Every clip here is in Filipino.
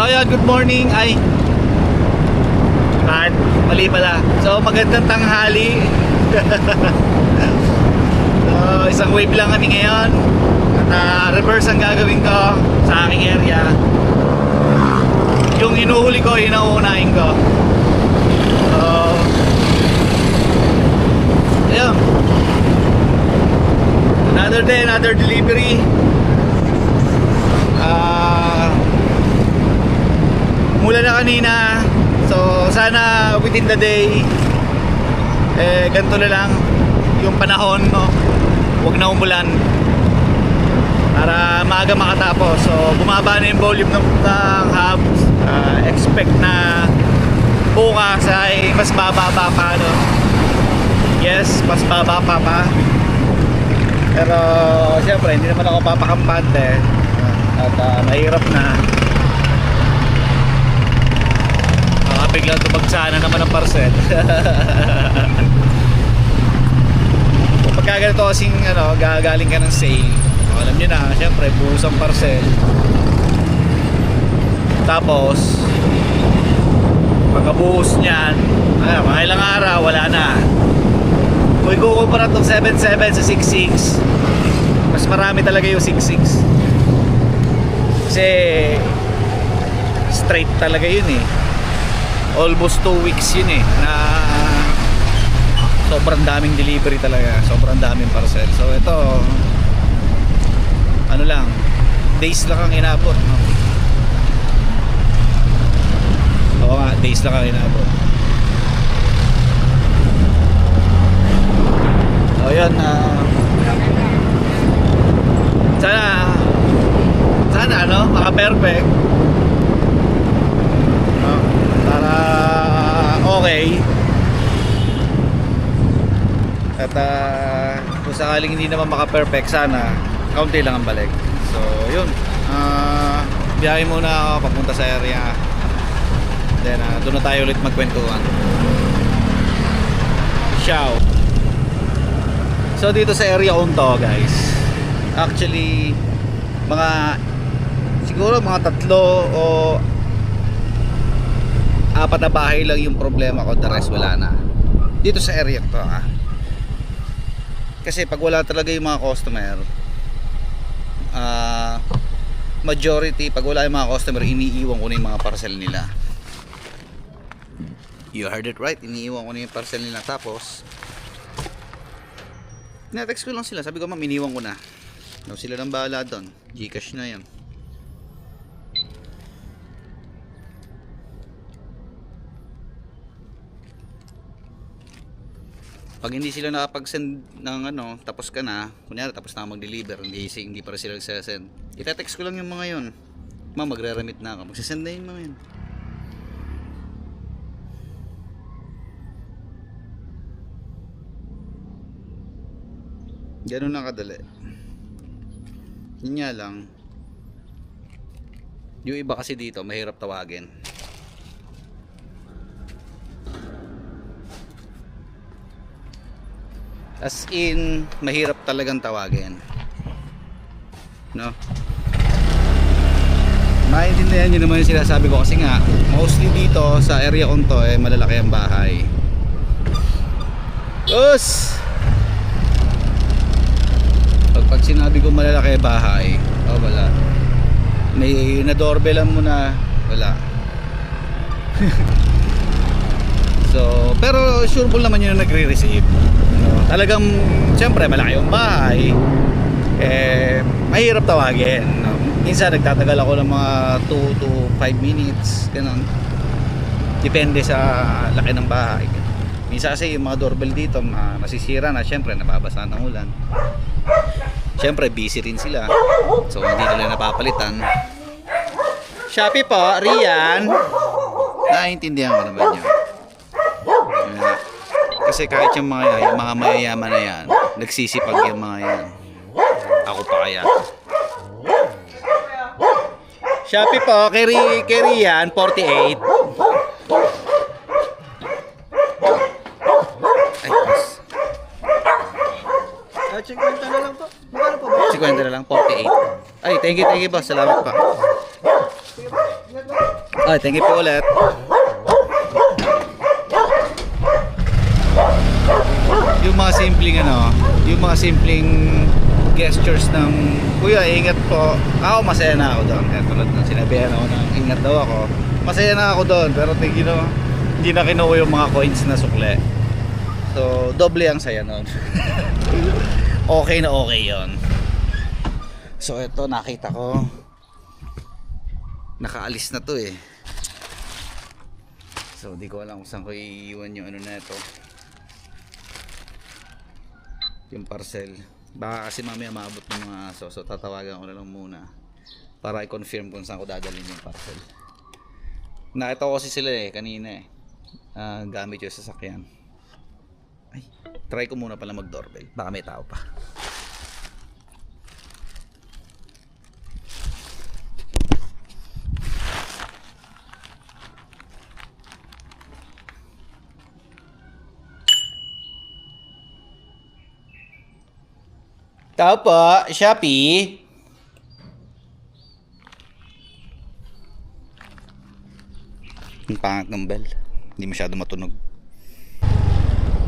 ayan, good morning. Mali pala. So magandang tanghali. So isang wave lang kami ngayon. At reverse ang gagawin ko sa aking area. Yung inuhuli ko, yun ang uunahin ko. So ayan, another day, another delivery. Mula na kanina. So sana within the day ganito na lang yung panahon, no? Huwag na umulan para maaga makatapos. So bumaba na yung volume ng hubs. Expect na bukas ay mas bababa pa, no? Yes, mas bababa pa. Pero siyempre hindi naman ako papakampante. At mahirap na. Biglang tumagsana naman ang parcel. Pagka ganito kasing gagaling ka ng sale, alam nyo na, syempre buhos ang parcel. Tapos pagkabuhos nyan, mga ilang araw wala na. Kung ikukumpara itong 7.7 sa 6.6, mas marami talaga yung 6.6 kasi straight talaga yun eh. Almost 2 weeks yun eh, na sobrang daming delivery talaga, sobrang daming parcel. So ito, ano lang, days lang ang inabot, no? Oo nga, days lang ang inabot. So yun, sana maka-perfect, para okay. At kung sakaling hindi naman maka-perfect, sana kaunti lang ang balik. So yun, biyahe muna ako papunta sa area. Then doon na tayo ulit magkwentuhan. Ciao. So dito sa area Unto, guys, actually siguro mga 3 o 4 na bahay lang yung problema ko, the rest wala na dito sa area to, kasi pag wala talaga yung mga customer, majority, pag wala yung mga customer, iniiwan ko na yung mga parcel nila. You heard it right, iniiwan ko na yung parcel nila. Tapos na-text ko lang sila, sabi ko, ma'am, iniiwan ko na. No, sila nang bahala doon, Gcash na yan. Pag hindi sila nakapag-send ng tapos ka na, kunyari tapos na mag-deliver, hindi pa rin sila nagsasend, itetext ko lang yung mga yun, ma'am, magre-remit na ako, magsasend na yung mga yun. Ganun lang kadali. Yun nga lang, yung iba kasi dito mahirap tawagin. As in, mahirap talagang tawagin, no? Maintindihan nyo naman yung sinasabi ko, kasi nga mostly dito sa area Unto malalaki ang bahay. Pag sinabi ko malalaki ang bahay, wala, may na-doorbellan mo na, wala. So, pero sureball naman yun na nagre-receive. Talagang, siyempre, malaki yung bahay, mahirap tawagin, no? Minsan nagtatagal ako ng mga 2 to 5 minutes, ganun. Depende sa laki ng bahay. Minsan kasi yung mga doorbell dito masisira na, siyempre nababasa ng ulan. Siyempre busy rin sila, so hindi nila napapalitan. Shopee po, Rian. Naiintindihan ko naman yun. Kasi kahit yung mga mayayaman na yan, nagsisipag yung mga yan. Ako pa kaya. Shopee po, kay Rian, 48. Ay, boss. 50 na lang po. Magkano po ba? 50 na lang, 48. Ay, thank you boss. Salamat pa. Sige po. Ay, thank you po ulit. Yung mga simpleng gestures ng kuya, ingat po. Ako masaya na ako doon. Kaya tulad ng sinabihan ako na ingat daw ako. Masaya na ako doon, pero hindi na kinuha yung mga coins na sukle. So, doble ang saya noon. Okay na okay yon. So, ito nakita ko. Nakaalis na to eh. So, di ko alam kung saan ko iiwan yung ano na ito. Yung parcel. Baka kasi mamaya maabot ng mga aso. So, tatawagan ko na lang muna para i-confirm kung saan ko dadalhin yung parcel. Nakita ko kasi sila eh kanina eh. Gamit yung sasakyan. Ay, try ko muna pala mag-doorbell. Baka may tao pa. Tao po, Shopee. Ang pangit ng bell. Hindi masyado matunog.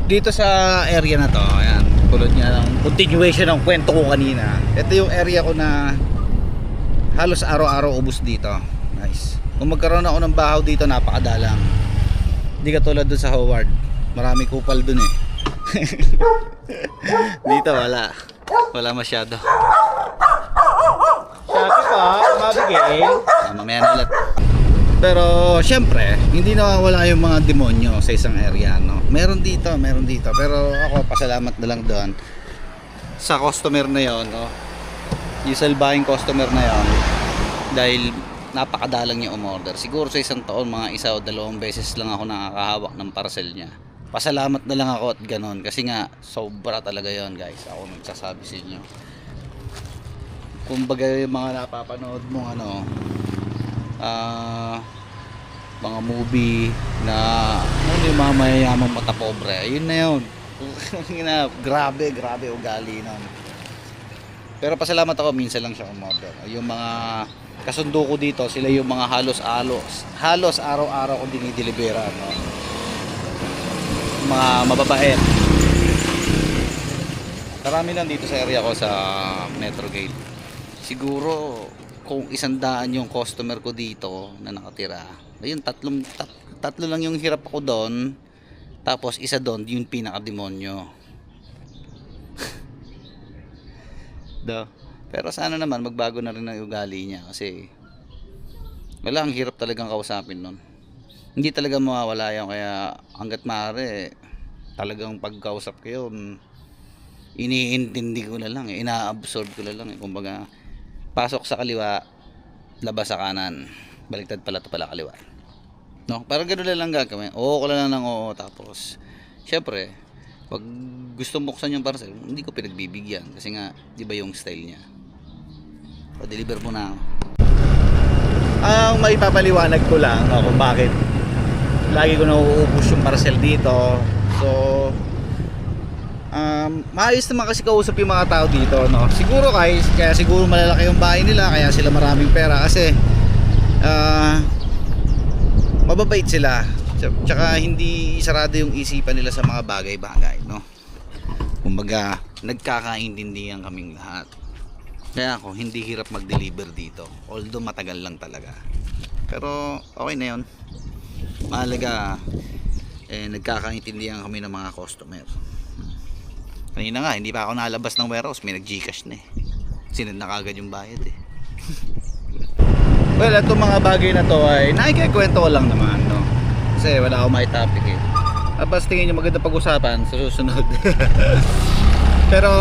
Dito sa area na to, ayan, tulad nga ng continuation ng kwento ko kanina. Ito yung area ko na halos araw-araw ubos dito. Nice. Kung magkaroon ako ng bahaw dito, napakadalang. Hindi katulad dun sa Howard. Marami kupal dun eh. Dito wala masyado. Shopee pa, mabigay. Mamaya na ulit. Pero syempre, hindi nawawala yung mga demonyo sa isang area, no? Meron dito. Pero ako, pasalamat na lang doon sa customer na yon, no? Yung salbahing customer na yon, dahil napakadalang niya umorder. Siguro sa isang taon, mga 1 o 2 beses lang ako nakakahawak ng parcel niya. Pasalamat na lang ako at ganon. Kasi nga, sobra talaga yon, guys. Ako nagsasabi sa inyo. Kumbaga yung mga napapanood mo, mga movie na yung mga mayayamang mata pobre, yun na yun. grabe ugali nun. Pero pasalamat ako, minsan lang siya umorder. Yung mga kasundo ko dito, sila yung mga halos araw-araw ko dinideliveran, no? Mga mababait. Marami lang dito sa area ko sa Metro Gate. Siguro kung 100 yung customer ko dito na nakatira, ayun, tatlo lang yung hirap ako doon, tapos isa doon yung pinakademonyo. Pero sana naman magbago na rin ang ugali niya, kasi wala, ang hirap talagang kausapin nun. Hindi talaga mawawala yun, kaya hanggat maaari talagang pagkausap ko yun, iniintindi ko na lang, ina-absorb ko na lang, kumbaga pasok sa kaliwa, labas sa kanan, baliktad pala to pala kaliwa, no? Parang gano'n lang gagawin, oo ko lang ng oo. Tapos syempre pag gusto buksan yung parcel, hindi ko pinagbibigyan kasi nga di ba yung style niya. Pa-deliver mo na ako. Ang maipapaliwanag ko lang kung bakit lagi ko nauubos yung parcel dito. So maayos naman kasi kausap yung mga tao dito, no? Siguro guys, kaya siguro malalaki yung bahay nila, kaya sila maraming pera kasi mababait sila. Tsaka hindi sarado yung isipan nila sa mga bagay-bagay, no? Kumbaga, nagkakaintindihan kaming lahat. Kaya ako, hindi hirap mag-deliver dito. Although matagal lang talaga. Pero okay na yun. Mahalaga, nagkakaintindihan kami ng mga customer. Kanina nga, hindi pa ako nalabas ng warehouse, may nag-Gcash na eh. Sinend na kagad yung bayad eh. Well, itong mga bagay na to ay nakikikwento ko lang naman, no? Kasi wala akong may topic eh. Tapos tingin nyo maganda pag-usapan sa susunod. Pero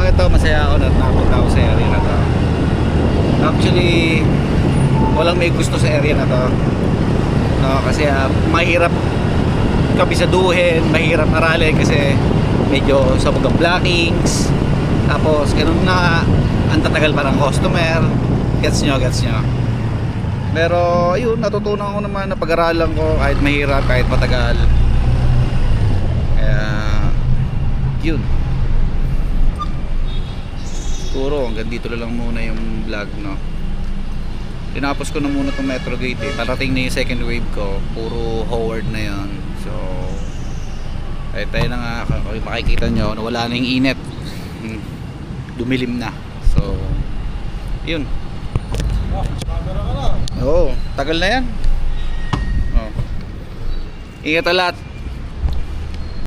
ito, masaya ako na napunta ako sa area na to. Actually, walang may gusto sa area na to, no? Kasi mahirap kabisaduhin, mahirap aralin kasi medyo sabog ang blockings, tapos ganun na ang tatagal pa ng customer. Gets nyo. Pero ayun, natutunan ko naman na pag-aralan ko kahit mahirap, kahit matagal. Kaya yun, siguro hanggang dito lang muna yung vlog, no? tinapos ko na muna itong Metro Gate eh. Parating na yung second wave ko, puro Howard na yon. So ay tayo na nga, makikita nyo wala na yung init, dumilim na. So yun. Oo, tagal na yan. Ingat lahat.